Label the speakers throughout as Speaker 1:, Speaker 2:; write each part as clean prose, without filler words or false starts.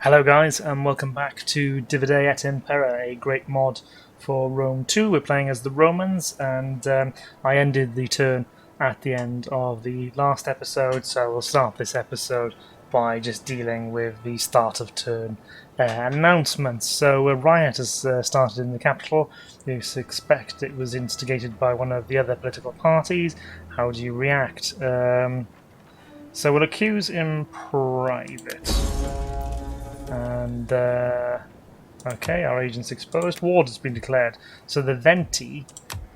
Speaker 1: Hello guys and welcome back to Divide et Impera, a great mod for Rome 2. We're playing as the Romans and I ended the turn at the end of the last episode, so we'll start this episode by just dealing with the start of turn announcements. So a riot has started in the capital. You suspect it was instigated by one of the other political parties. How do you react? So we'll accuse in private. And, okay, our agent's exposed. War has been declared. So the Venti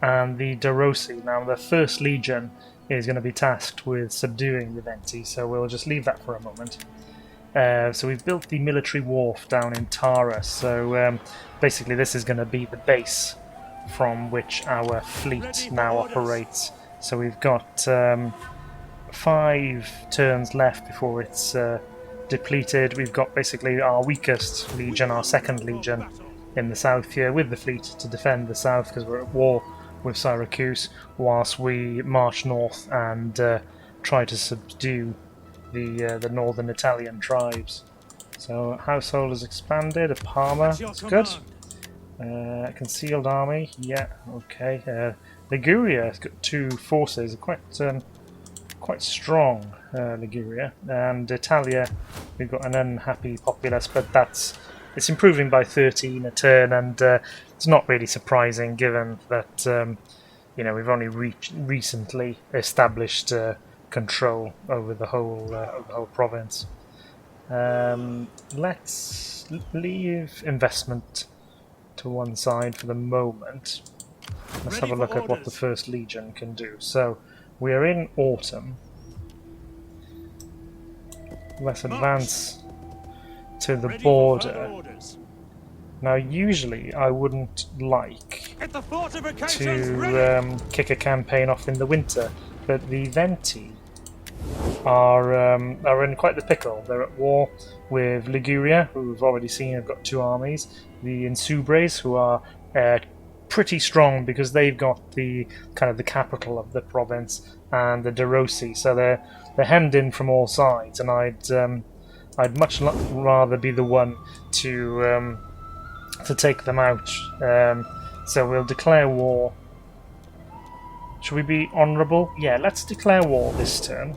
Speaker 1: and the Derosi, now the First Legion is going to be tasked with subduing the Venti, so we'll just leave that for a moment. So we've built the military wharf down in Tara, so basically this is going to be the base from which our fleet now operates. So we've got 5 turns left before it's depleted. We've got basically our weakest legion, our second legion, in the south here with the fleet to defend the south because we're at war with Syracuse, whilst we march north and try to subdue the northern Italian tribes. So household has expanded. A Parma, that's good. Concealed army, yeah, okay. Liguria has got 2 forces, quite strong, Liguria, and Italia we've got an unhappy populace, but it's improving by 13 a turn, and it's not really surprising given that we've only recently established control over the whole province. Let's leave investment to one side for the moment. Let's have a look at what the First Legion can do. So we are in autumn. Let's advance to the border. Now, usually I wouldn't like to kick a campaign off in the winter, but the Venti are in quite the pickle. They're at war with Liguria, who we've already seen have got 2 armies. The Insubres, who are pretty strong because they've got the capital of the province, and the Derosi, so they're hemmed in from all sides, and I'd much rather be the one to take them out. So we'll declare war. Should we be honourable? Yeah, let's declare war this turn,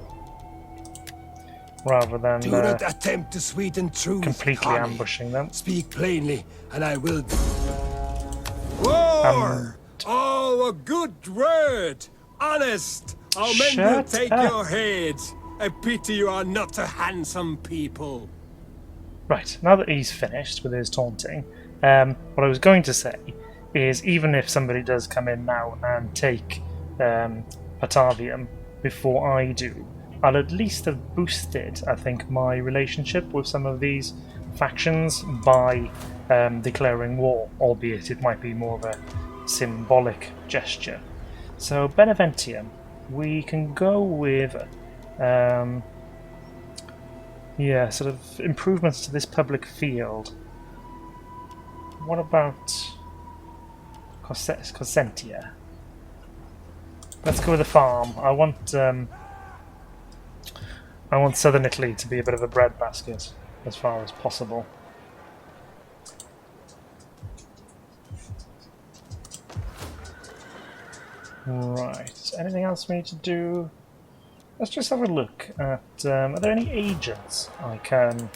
Speaker 1: rather than
Speaker 2: do not attempt to sweeten truth,
Speaker 1: completely
Speaker 2: honey.
Speaker 1: ambushing them.
Speaker 2: Speak plainly, and I will. War! Oh, a good word! Honest! Our men will take your head. I pity you are not a handsome people.
Speaker 1: Right, now that he's finished with his taunting, what I was going to say is, even if somebody does come in now and take Patavium before I do, I'll at least have boosted, I think, my relationship with some of these factions by declaring war, albeit it might be more of a symbolic gesture. So Beneventium, we can go with sort of improvements to this public field. What about Cosentia? Let's go with a farm. I want southern Italy to be a bit of a breadbasket as far as possible. Right, anything else we need to do? Let's just have a look at, are there any agents I can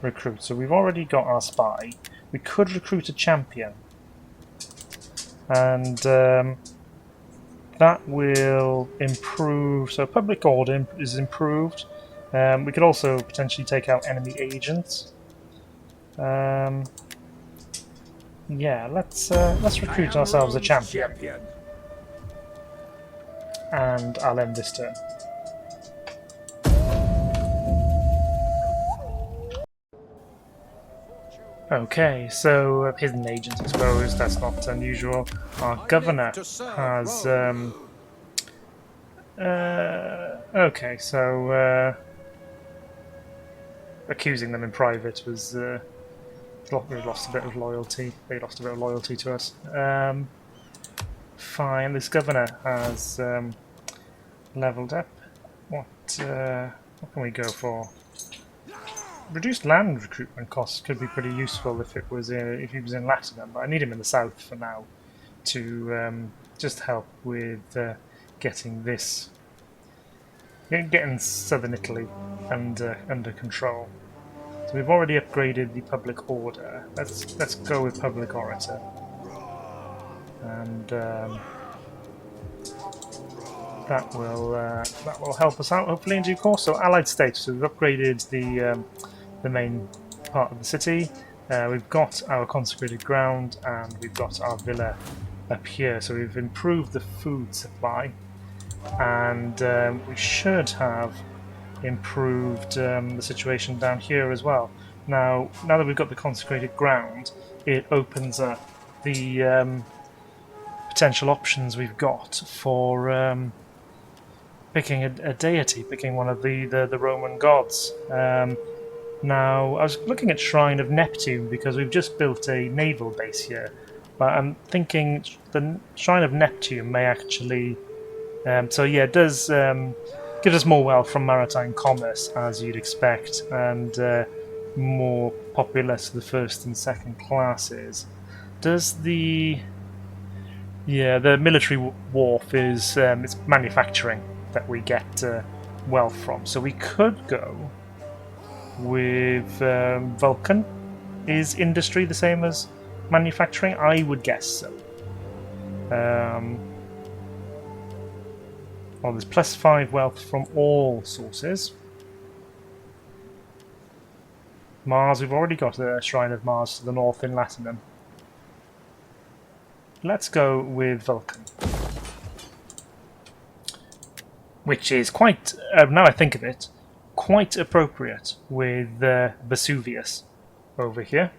Speaker 1: recruit? So we've already got our spy. We could recruit a champion. And that will improve, so public order is improved. We could also potentially take out enemy agents. Yeah, let's recruit ourselves a champion. And I'll end this turn. Okay, so hidden agent exposed, that's not unusual. Our governor has... okay, so accusing them in private was... we lost a bit of loyalty. They lost a bit of loyalty to us. Fine, this governor has leveled up. What can we go for? reduced land recruitment costs could be pretty useful if it was if he was in Latinum, but I need him in the south for now to just help with getting this, getting southern Italy under control. So we've already upgraded the public order. Let's go with public orator, and that will help us out hopefully in due course. So allied states. So we've upgraded the main part of the city. We've got our consecrated ground, and we've got our villa up here. So we've improved the food supply, and we should have improved the situation down here as well. Now that we've got the consecrated ground, it opens up the potential options we've got for picking a deity, picking one of the Roman gods. Now, I was looking at Shrine of Neptune because we've just built a naval base here, but I'm thinking the Shrine of Neptune may actually... so yeah, it does give us more wealth from maritime commerce, as you'd expect, and more populace to the first and second classes. Does the... Yeah, the military wharf is it's manufacturing that we get wealth from, so we could go with Vulcan. Is industry the same as manufacturing? I would guess so. Well, there's +5 wealth from all sources. Mars, we've already got a Shrine of Mars to the north in Latinum. Let's go with Vulcan. Which is quite, now I think of it, quite appropriate with Vesuvius over here.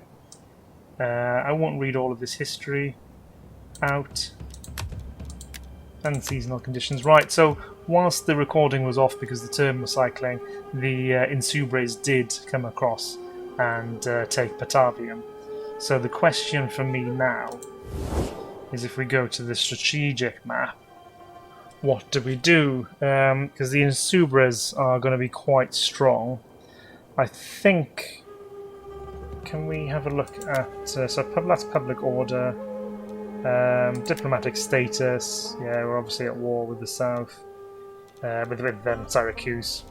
Speaker 1: I won't read all of this history out. And seasonal conditions. Right, so whilst the recording was off because the term was cycling, the Insubres did come across and take Batavium. So the question for me now is, if we go to the strategic map, what do we do? Because the Insubres are going to be quite strong. I think... Can we have a look at... so that's public order. Diplomatic status. Yeah, we're obviously at war with the south. With Syracuse.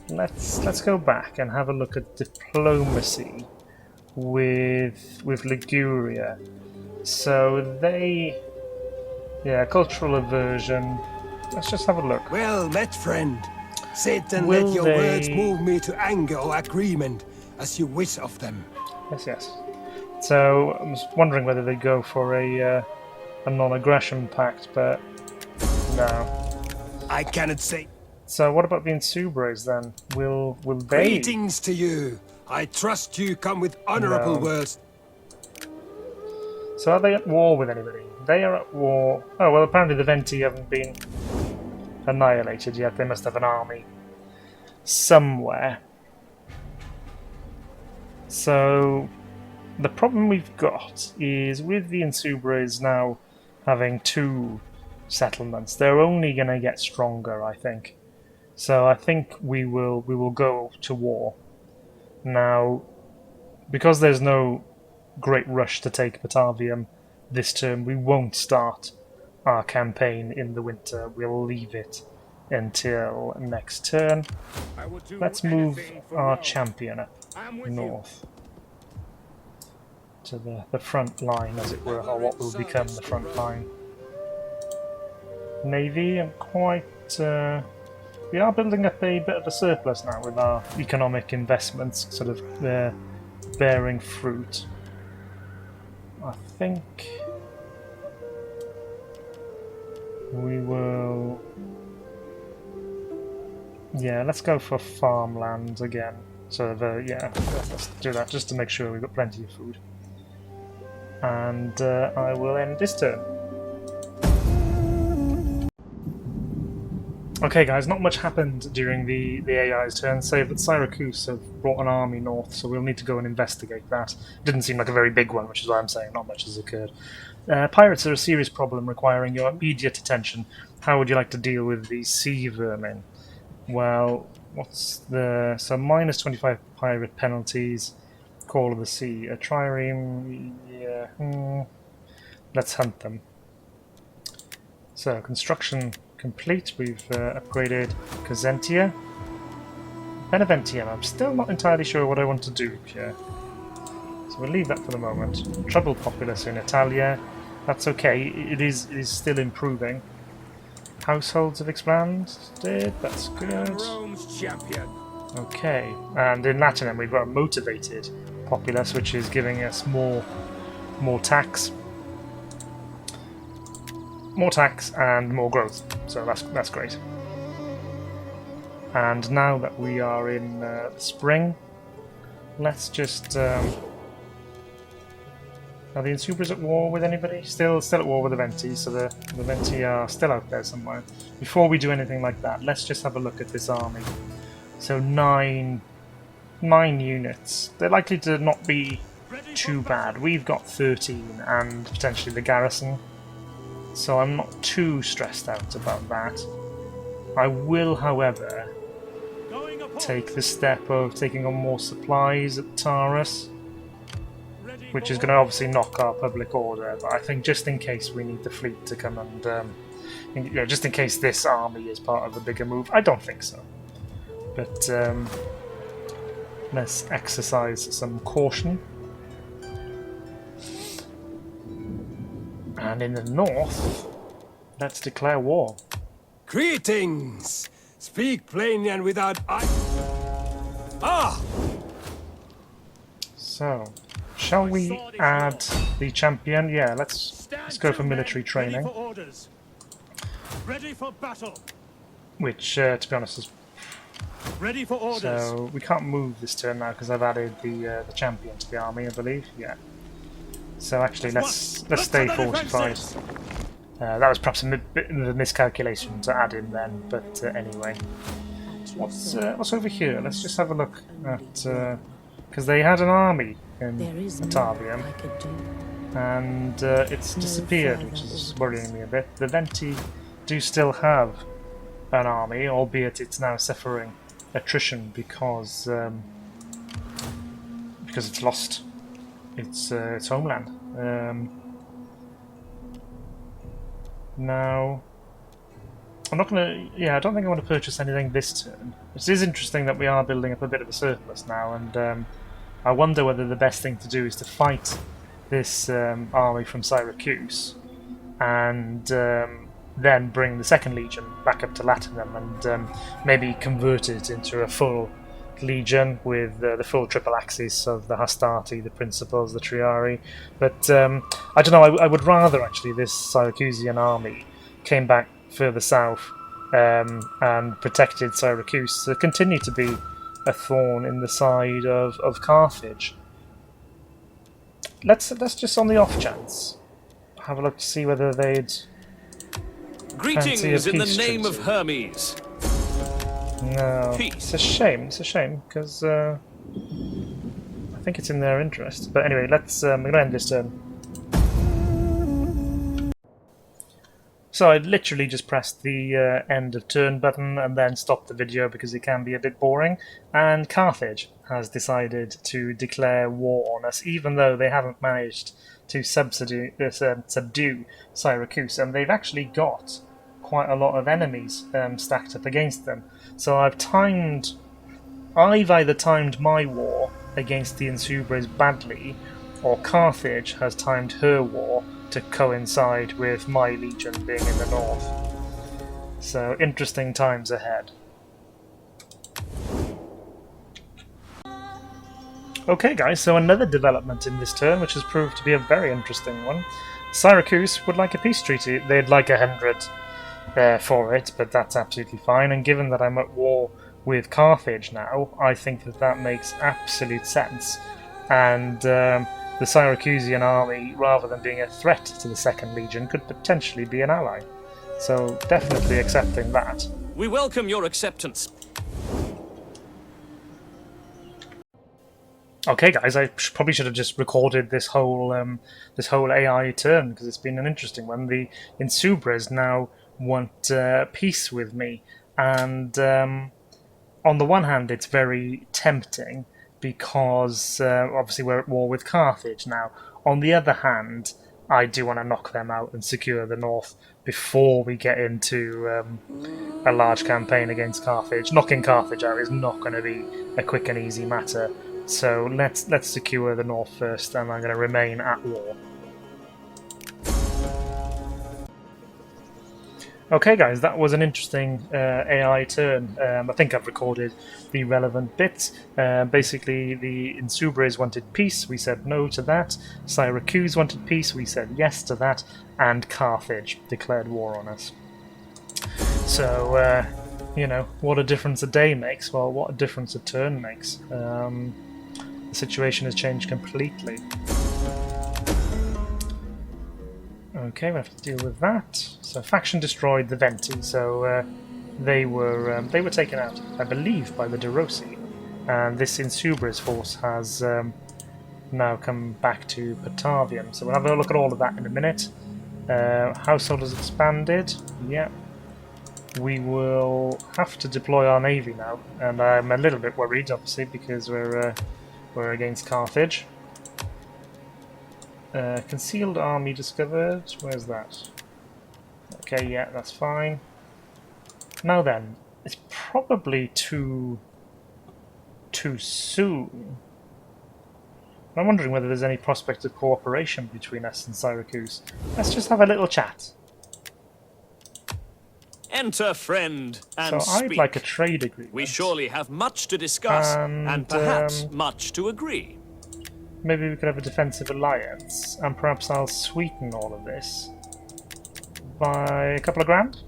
Speaker 1: Let's go back and have a look at diplomacy with Liguria. So they... Yeah, cultural aversion. Let's just have a look.
Speaker 2: Well met, friend. Sit and let your words move me to anger or agreement, as you wish of them.
Speaker 1: Yes. So I was wondering whether they'd go for a non-aggression pact, but no.
Speaker 2: I cannot say.
Speaker 1: So what about the Insubres then? Will they?
Speaker 2: Greetings to you. I trust you come with honourable words.
Speaker 1: So are they at war with anybody? They are at war. Oh well, apparently the Venti haven't been annihilated yet. They must have an army somewhere. So the problem we've got is with the Insubres now having 2 settlements, they're only going to get stronger, I think. So I think we will go to war. Now, because there's no great rush to take Batavium this term, we won't start our campaign in the winter. We'll leave it until next turn. Let's move our champion up north to the front line, as it were, or what will become the front line. Navy, I'm quite... we are building up a bit of a surplus now with our economic investments sort of bearing fruit. I think we will... Yeah, let's go for farmland again. So, yeah, let's do that just to make sure we've got plenty of food. And I will end this turn. Okay guys, not much happened during the AI's turn, save that Syracuse have brought an army north, so we'll need to go and investigate that. It didn't seem like a very big one, which is why I'm saying not much has occurred. Pirates are a serious problem requiring your immediate attention. How would you like to deal with the sea vermin? Well, What's the... So minus 25 pirate penalties. Call of the Sea. A trireme... Yeah. Let's hunt them. So, construction complete. We've upgraded Cosentia. Beneventium. I'm still not entirely sure what I want to do here. So we'll leave that for the moment. Troubled populace in Italia. That's okay. It is still improving. Households have expanded. That's good.
Speaker 2: Rome's champion.
Speaker 1: Okay. And in Latinum we've got a motivated populace, which is giving us more tax. More tax and more growth. So that's great. And now that we are in the spring, let's just... Are the Insubras at war with anybody? Still at war with the Venti, so the Venti are still out there somewhere. Before we do anything like that, let's just have a look at this army. So 9 units. They're likely to not be too bad. We've got 13 and potentially the garrison. So I'm not too stressed out about that. I will, however, take the step of taking on more supplies at Taurus, which is going to obviously knock our public order, but I think just in case we need the fleet to come and, just in case this army is part of a bigger move. I don't think so. But let's exercise some caution. And in the north, let's declare war.
Speaker 2: Greetings! Speak plainly and without
Speaker 1: So, shall we add the champion? Yeah, let's go for military training.
Speaker 2: Ready for battle.
Speaker 1: Which, to be honest, is...
Speaker 2: Ready for orders.
Speaker 1: So, we can't move this turn now because I've added the champion to the army, I believe. Yeah. So actually, let's stay fortified. That was perhaps a bit of a miscalculation to add in then, but anyway. What's over here? Let's just have a look at... because they had an army in Atavium, and it's disappeared, which is worrying me a bit. The Venti do still have an army, albeit it's now suffering attrition because it's lost its homeland. Now, I'm not gonna. Yeah, I don't think I want to purchase anything this turn. It is interesting that we are building up a bit of a surplus now, and I wonder whether the best thing to do is to fight this army from Syracuse, and then bring the Second Legion back up to Latinum, and maybe convert it into a full legion with the full triple axis of the Hastati, the Principals, the Triari. But I don't know, I would rather actually this Syracusian army came back further south and protected Syracuse to continue to be a thorn in the side of Carthage. Let's just, on the off chance, have a look to see whether they'd
Speaker 3: Greetings in the name
Speaker 1: treaty.
Speaker 3: of Hermes.
Speaker 1: No,
Speaker 3: Peace.
Speaker 1: it's a shame, because I think it's in their interest. But anyway, let's, we're going to end this turn. So I literally just pressed the end of turn button and then stopped the video because it can be a bit boring, and Carthage has decided to declare war on us, even though they haven't managed to subdue Syracuse, and they've actually got quite a lot of enemies stacked up against them. So I've either timed my war against the Insubres badly, or Carthage has timed her war to coincide with my legion being in the north. So interesting times ahead. Okay guys, so another development in this turn, which has proved to be a very interesting one. Syracuse would like a peace treaty. They'd like 100 for it, but that's absolutely fine, and given that I'm at war with Carthage now, I think that makes absolute sense. And the Syracusian army, rather than being a threat to the Second Legion, could potentially be an ally. So definitely accepting that.
Speaker 3: We welcome your acceptance.
Speaker 1: Okay, guys, I probably should have just recorded this whole AI turn, because it's been an interesting one. The Insubres now want peace with me, and on the one hand, it's very tempting because obviously we're at war with Carthage now. On the other hand, I do want to knock them out and secure the north before we get into a large campaign against Carthage. Knocking Carthage out is not going to be a quick and easy matter. So let's secure the north first, and I'm going to remain at war. Okay, guys, that was an interesting AI turn. I think I've recorded the relevant bits. Basically, the Insubres wanted peace. We said no to that. Syracuse wanted peace. We said yes to that. And Carthage declared war on us. So, you know, what a difference a day makes. Well, what a difference a turn makes. The situation has changed completely. Okay, we have to deal with that. So faction destroyed the Venti, so they were taken out, I believe, by the De Rossi. And this Insubres force has now come back to Patavium. So we'll have a look at all of that in a minute. Household has expanded. Yeah. We will have to deploy our navy now, and I'm a little bit worried, obviously, because we're against Carthage. Concealed army discovered. Where's that? Okay, yeah, that's fine. Now then, it's probably too soon. I'm wondering whether there's any prospect of cooperation between us and Syracuse. Let's just have a little chat.
Speaker 3: Enter, friend, and
Speaker 1: So I'd
Speaker 3: speak.
Speaker 1: like a trade agreement.
Speaker 3: We surely have much to discuss, and perhaps much to agree.
Speaker 1: Maybe we could have a defensive alliance, and perhaps I'll sweeten all of this by a couple of grand?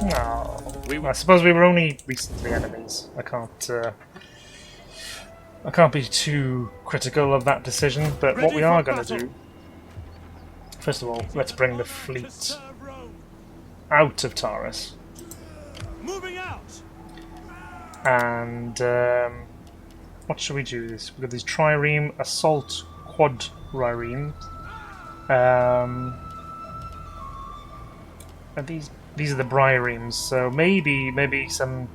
Speaker 1: No. I suppose we were only recently enemies. I can't be too critical of that decision, but what we are going to do... First of all, let's bring the fleet out of Taurus.
Speaker 2: Moving out.
Speaker 1: And what should we do? We've got these trireme assault quadrireme. And these are the briremes, so maybe some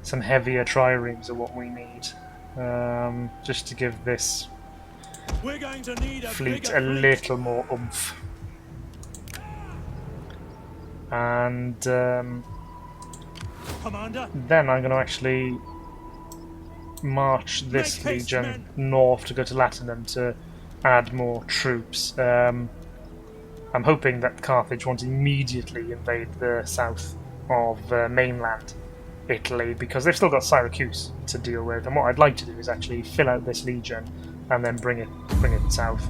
Speaker 1: heavier triremes are what we need, just to give this
Speaker 2: We're going to need
Speaker 1: fleet a little more oomph. And
Speaker 2: Commander.
Speaker 1: then I'm going to actually march this legion north to go to Latinum to add more troops. I'm hoping that Carthage won't immediately invade the south of mainland Italy, because they've still got Syracuse to deal with, and what I'd like to do is actually fill out this legion and then bring it south.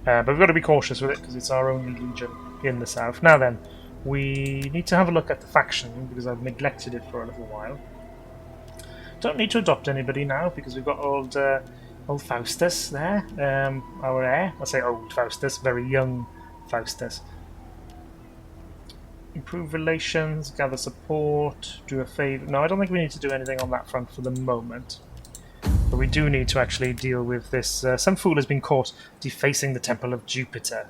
Speaker 1: But we've got to be cautious with it because it's our only legion in the south. Now then, we need to have a look at the faction because I've neglected it for a little while. Don't need to adopt anybody now because we've got old Faustus there, our heir. I say old Faustus, very young Faustus. Improve relations, gather support, do a favour. No, I don't think we need to do anything on that front for the moment. But we do need to actually deal with this. Some fool has been caught defacing the Temple of Jupiter.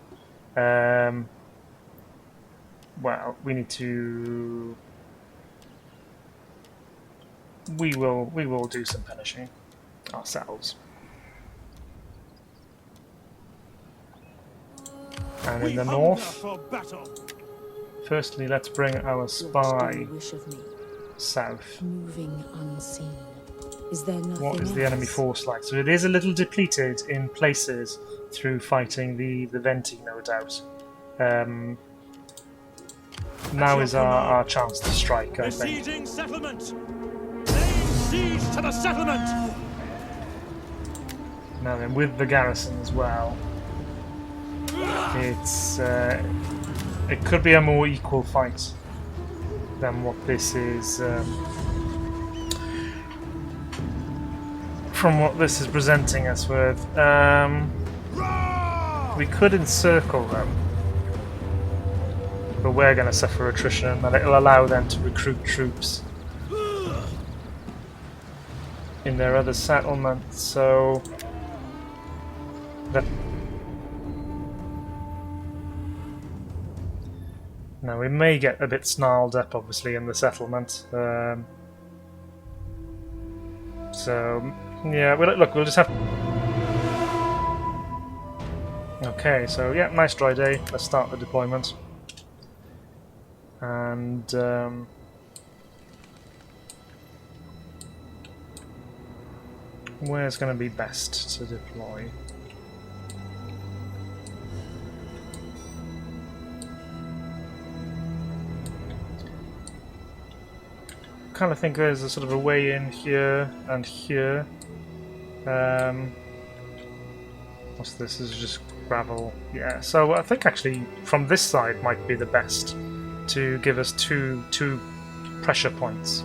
Speaker 1: Well, we need to... We will do some punishing ourselves. And in the north, firstly, let's bring our spy south.
Speaker 4: Moving unseen. Is there nothing
Speaker 1: What is the enemy force like? So it is a little depleted in places through fighting the Venti, no doubt. Now is our chance to strike, I think.
Speaker 2: Besieging settlement. Laying siege to the settlement.
Speaker 1: Now then, with the garrison as well, it's it could be a more equal fight than what this is. From what this is presenting us with, we could encircle them, but we're going to suffer attrition, and it'll allow them to recruit troops in their other settlements. So Now we may get a bit snarled up, obviously, in the settlement. So yeah, look, we'll just have. Okay, so yeah, nice dry day. Let's start the deployment. And where's going to be best to deploy? Kind of think there's a sort of a way in here and here. What's this? This is just gravel. Yeah, so I think actually from this side might be the best to give us two pressure points.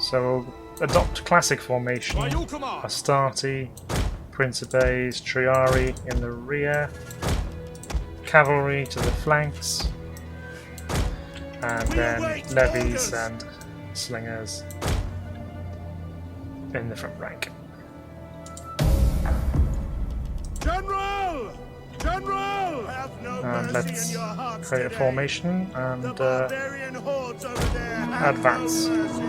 Speaker 1: So adopt classic formation. Astarte, Principes, Triari in the rear, cavalry to the flanks, and then levies and slingers in the front rank.
Speaker 2: General! General! Have no
Speaker 1: And
Speaker 2: mercy
Speaker 1: let's
Speaker 2: in your hearts
Speaker 1: create a
Speaker 2: today.
Speaker 1: formation and
Speaker 2: The barbarian hordes over there have
Speaker 1: advance.
Speaker 2: no mercy.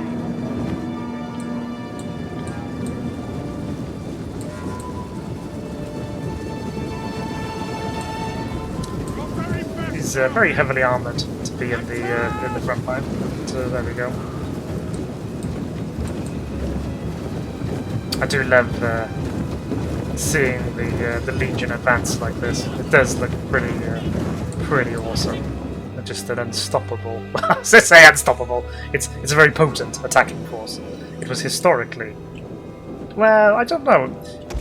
Speaker 1: He's very heavily armoured to be in the front line. So there we go. I do love seeing the Legion advance like this. It does look pretty awesome. They're just an unstoppable. I say unstoppable. It's a very potent attacking force. It was historically. Well, I don't know.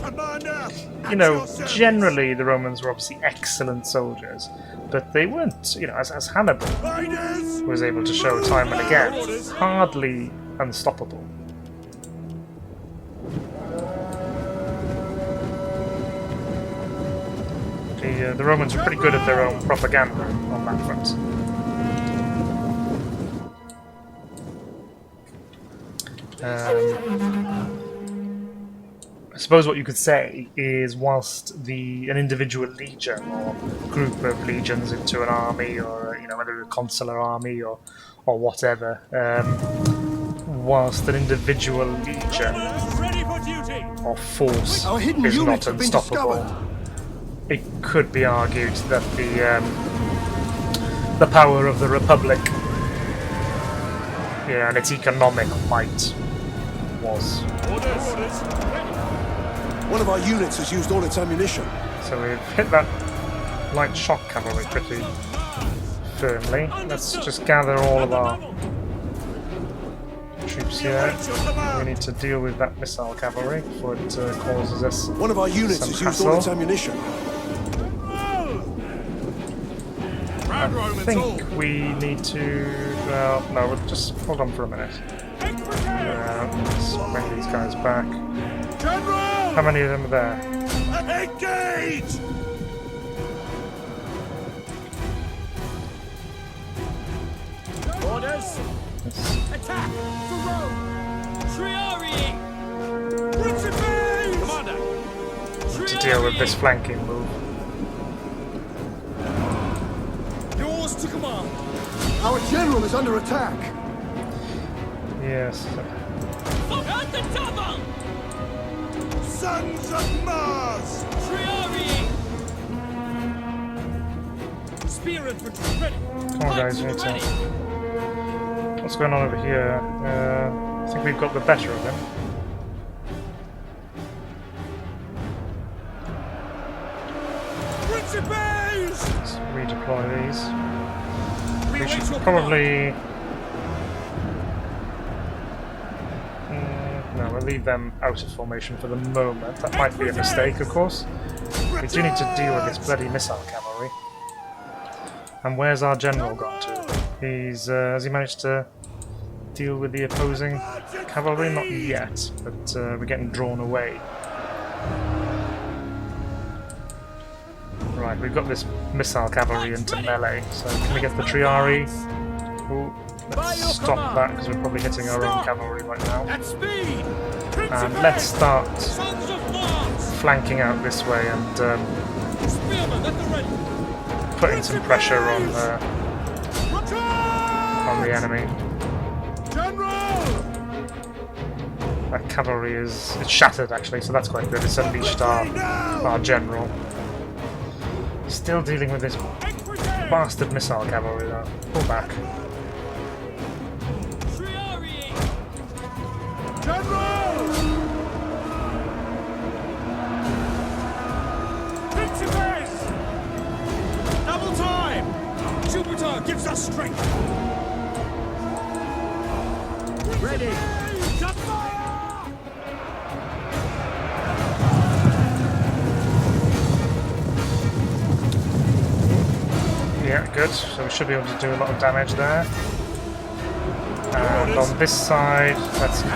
Speaker 2: Commander,
Speaker 1: You know, generally the Romans were obviously excellent soldiers, but they weren't. You know, as Hannibal
Speaker 2: riders!
Speaker 1: was able to show time and again, hardly unstoppable. The Romans were pretty good at their own propaganda on that front. I suppose what you could say is, whilst an individual legion or group of legions into an army, or whether a consular army or whatever, whilst an individual legion or force is not unstoppable, it could be argued that the power of the Republic, and its economic might was.
Speaker 5: One of our units has used all its ammunition.
Speaker 1: So we've hit that light shock cavalry pretty firmly. Let's just gather all of our troops here. We need to deal with that missile cavalry before it causes us
Speaker 5: One of our units
Speaker 1: some
Speaker 5: has used all its
Speaker 1: hassle.
Speaker 5: ammunition.
Speaker 1: I think we need to. Well, no, we'll just hold on for a minute. Let's bring these guys back.
Speaker 2: General!
Speaker 1: How many of them are there?
Speaker 2: Engage!
Speaker 3: Orders!
Speaker 1: Let's
Speaker 3: Attack! For Rome! Triari!
Speaker 2: Principes!
Speaker 3: Commander!
Speaker 1: to deal with this flanking move.
Speaker 2: Yours to command!
Speaker 5: Our general is under attack.
Speaker 1: Yes.
Speaker 3: At the double!
Speaker 2: Sons of Mars!
Speaker 3: Triari! Spear infantry ready!
Speaker 1: Come on, guys, we need to. What's going on over here? I think we've got the better of him.
Speaker 2: Principes!
Speaker 1: Let's redeploy these. We should probably. No, we'll leave them out of formation for the moment. That might be a mistake, of course. We do need to deal with this bloody missile cavalry. And where's our general gone to? Has he managed to deal with the opposing cavalry? Not yet, but we're getting drawn away. Right, we've got this missile cavalry into melee, so can we get the Triari? Ooh, let's stop that because we're probably hitting our own cavalry right now.
Speaker 2: At speed!
Speaker 1: And let's start
Speaker 2: Sons of Mars!
Speaker 1: flanking out this way and
Speaker 2: Spearmen at the ready!
Speaker 1: putting some pressure on the enemy.
Speaker 2: General!
Speaker 1: That cavalry is it's shattered actually, so that's quite good. It's unleashed our general. Still dealing with this bastard missile cavalry though. Pull back.
Speaker 2: General! Principes! Double time! Jupiter gives us strength! Ready! Shut fire!
Speaker 1: Yeah, good. So we should be able to do a lot of damage there. And on this side, let's hit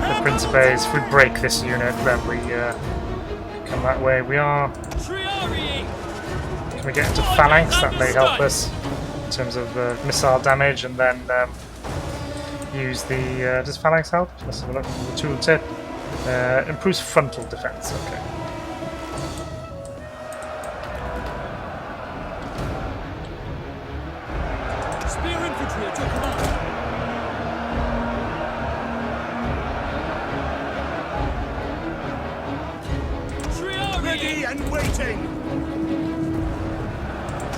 Speaker 1: the Principes. If we break this unit, then we come that way. We are... Can we get into Phalanx? That may help us in terms of missile damage, and then use the... does Phalanx help? Let's have a look at the tooltip. Improves frontal defense, okay.
Speaker 2: Spear infantry at your command! Ready and waiting!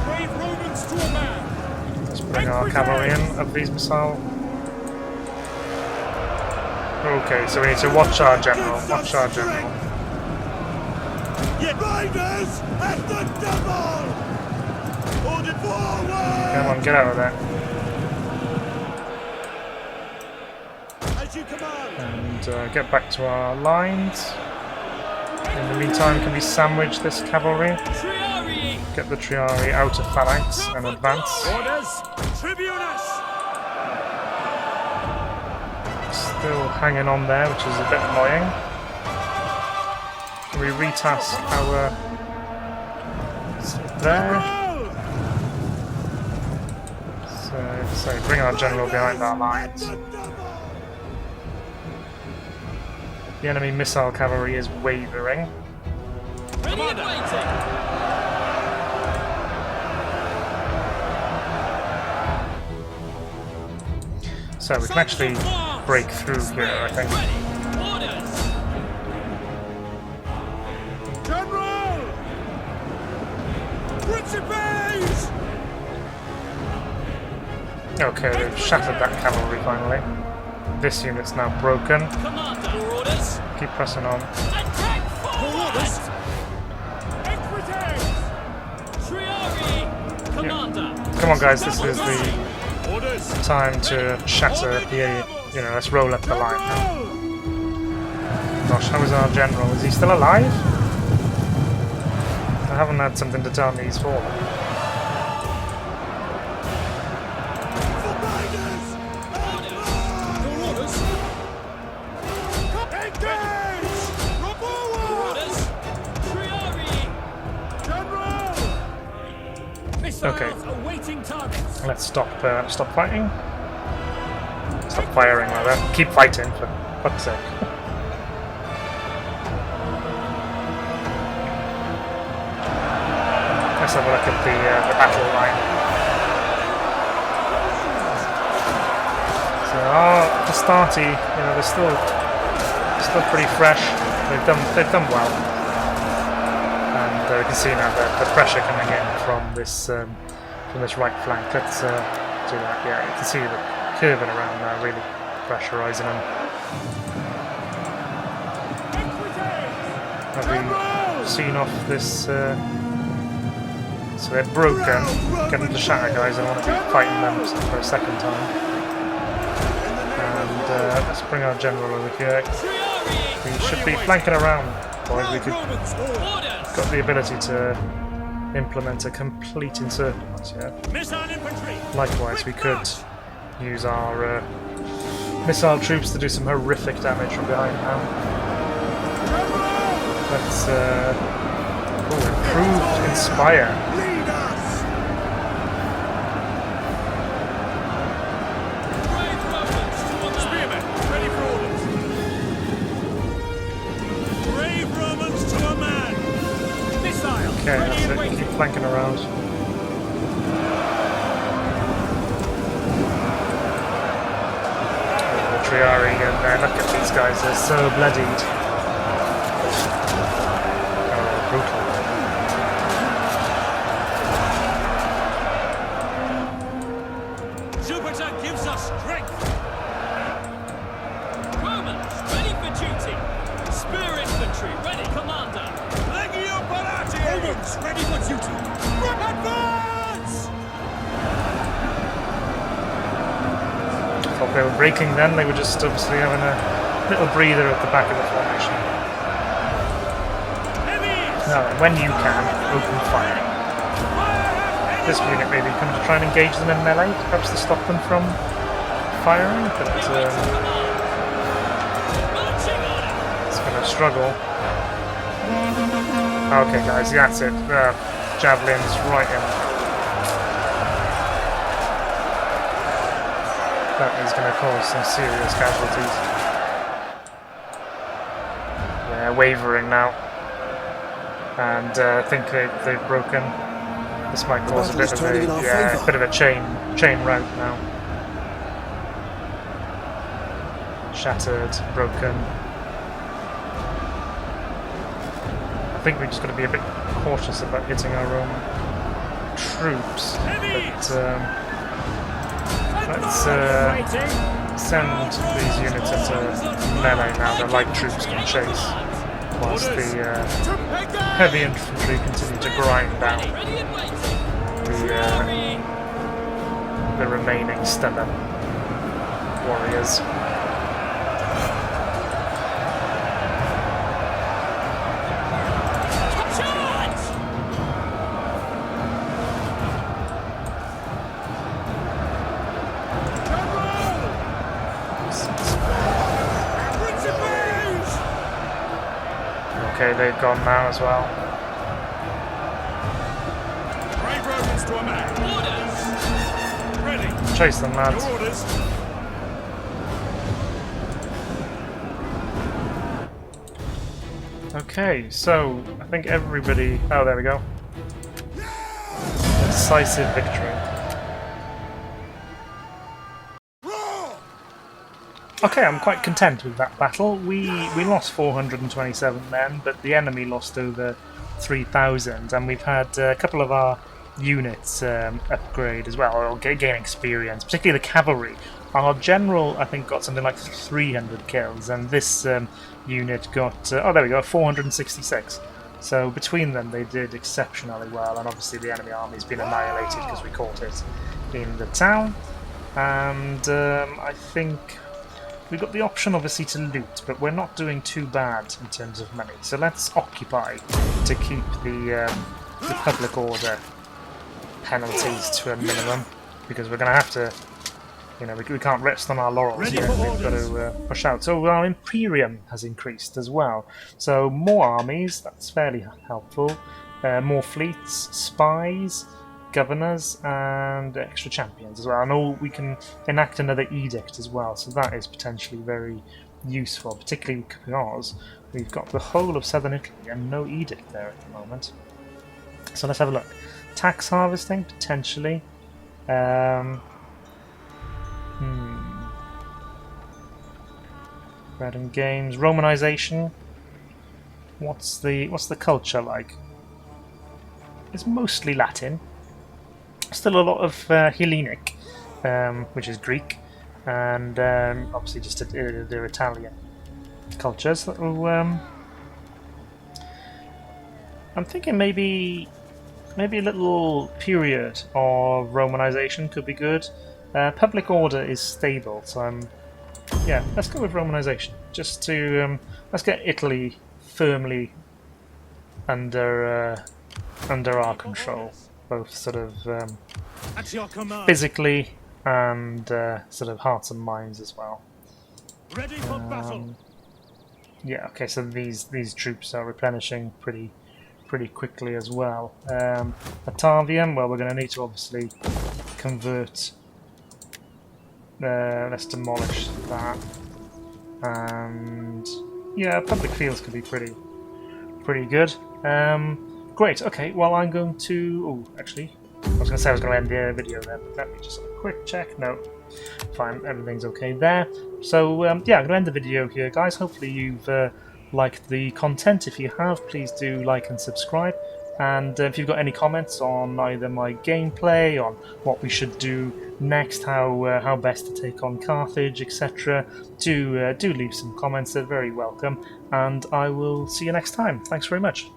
Speaker 2: Brave Romans to a man!
Speaker 1: Let's bring our cavalry in of these missile. Okay, so we need to watch our general. Watch our general.
Speaker 2: Yet riders at the double! Ordered forward!
Speaker 1: Come on, get out of there.
Speaker 2: As you command!
Speaker 1: And get back to our lines. In the meantime, can we sandwich this cavalry? Get the Triari out of Phalanx and advance.
Speaker 2: Orders! Tribunus!
Speaker 1: Still hanging on there, which is a bit annoying. Can we retask our... there? So bring our general behind our lines. The enemy missile cavalry is wavering.
Speaker 3: Ready and waiting.
Speaker 1: So we can actually break through here, I think.
Speaker 2: General! Principes!
Speaker 1: Okay, they've shattered that cavalry finally. This unit's now broken.
Speaker 3: Commander, orders.
Speaker 1: Keep pressing on.
Speaker 3: Attack forward!
Speaker 2: Equites!
Speaker 3: Triari! Commander!
Speaker 1: Come on guys, this is the
Speaker 2: Orders!
Speaker 1: time to shatter the, you know, let's roll up the line now. Gosh, how is our general? Is he still alive? I haven't had something to tell me he's fallen. Okay, let's stop fighting. Stop firing, rather. Keep fighting, for fuck's sake. Let's have a look at the battle line. So, the Starty, you know, they're still pretty fresh. They've done well. And we can see now the pressure coming in from this right flank. Let's do that. Yeah, you can see the curving around now, really pressurising them. Have we seen off this? So they're broken. Get them to shatter, guys. I want to be fighting them for a second time. And let's bring our general over here. We should be flanking around, boys. We could. Got the ability to implement a complete encirclement, yeah. Likewise, we could use our missile troops to do some horrific damage from behind now. Let's improved inspire. Okay, that's it. Keep flanking around. Triari, and look at these guys, they're so bloodied. Oh, brutal.
Speaker 3: Jupiter gives us strength. Romans, ready for duty. Spear infantry, ready, commander. Legio Parati!
Speaker 2: Romans, ready for duty. Advance!
Speaker 1: I thought they were breaking then, they were just obviously having a little breather at the back of the formation. Now then, when you can, open fire. This unit maybe come to try and engage them in melee, perhaps to stop them from firing, but it's going to struggle. Okay guys, that's it. Javelins right in. That is going to cause some serious casualties. They're wavering now. And I think they've broken. This might cause a bit of a chain rout now. Shattered, broken. I think we're just going to be a bit cautious about hitting our own troops. But let's send these units into melee now. The light troops can chase, whilst the heavy infantry continue to grind down the remaining stubborn warriors. Okay, they've gone now as well.
Speaker 2: Brave Romans to a man. Orders. Ready.
Speaker 1: Chase them, lads.
Speaker 2: Your orders.
Speaker 1: Okay, so I think everybody. Oh, there we go. Decisive victory. Okay, I'm quite content with that battle. We lost 427 men, but the enemy lost over 3,000, and we've had a couple of our units upgrade as well, or gain experience, particularly the cavalry. Our general, I think, got something like 300 kills, and this unit got, oh there we go, 466. So between them they did exceptionally well, and obviously the enemy army's been annihilated because we caught it in the town. And I think we got the option obviously to loot, but we're not doing too bad in terms of money. So let's occupy to keep the public order penalties to a minimum, because we're going to have to, you know, we can't rest on our laurels here. We've got to push out. So our Imperium has increased as well. So more armies, that's fairly helpful. More fleets, spies, governors, and extra champions as well. And we can enact another edict as well, so that is potentially very useful, particularly because we've got the whole of southern Italy and no edict there at the moment. So let's have a look. Tax harvesting, potentially. Bread and games. Romanization. What's the culture like? It's mostly Latin. Still a lot of Hellenic, which is Greek, and obviously just their Italian culture. So I'm thinking maybe a little period of Romanization could be good. Public order is stable, so yeah, let's go with Romanization. Just to let's get Italy firmly under our control, both sort of physically and sort of hearts and minds as well.
Speaker 2: Ready for battle.
Speaker 1: Yeah. Okay. So these troops are replenishing pretty quickly as well. Batavium. Well, we're going to need to obviously convert. Let's demolish that. And yeah, public fields could be pretty good. Great. Okay. Well, I'm going to. Oh, actually, I was going to say I was going to end the video there, but let me just have a quick check. No, Fine, everything's okay there. So yeah, I'm going to end the video here, guys. Hopefully you've liked the content. If you have, please do like and subscribe. And if you've got any comments on either my gameplay, on what we should do next, how best to take on Carthage, etc., do leave some comments. They're very welcome. And I will see you next time. Thanks very much.